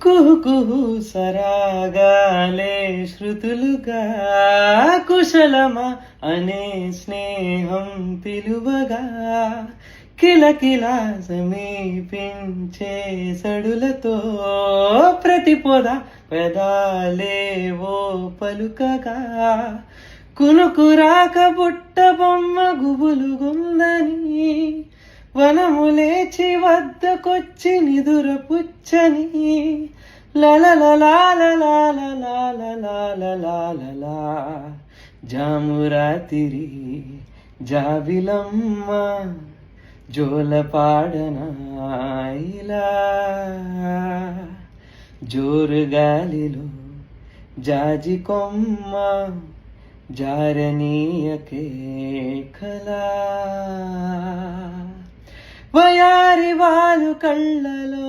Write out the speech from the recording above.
కుహు కుహు సరాగాలే శృతులుగా కుశలమా అనే స్నేహం పిలువగా కిలకిల సమీపించే సడులతో ప్రతి పొద పెదాలేవో పలుకగా కునుకురాక బుట్ట బొమ్మ గుబులుగుందని వనము లేచి వద్దకొచ్చి నిదుర పుచ్చని లలలలాలలాలలాలలాలలా జామురాతిరి జాబిలమ్మ జోలపాడనా ఇలా జోరుగాలిలో జాజి కొమ్మ జారనీయకే కలా వయారి వాలు కళ్ళలోనా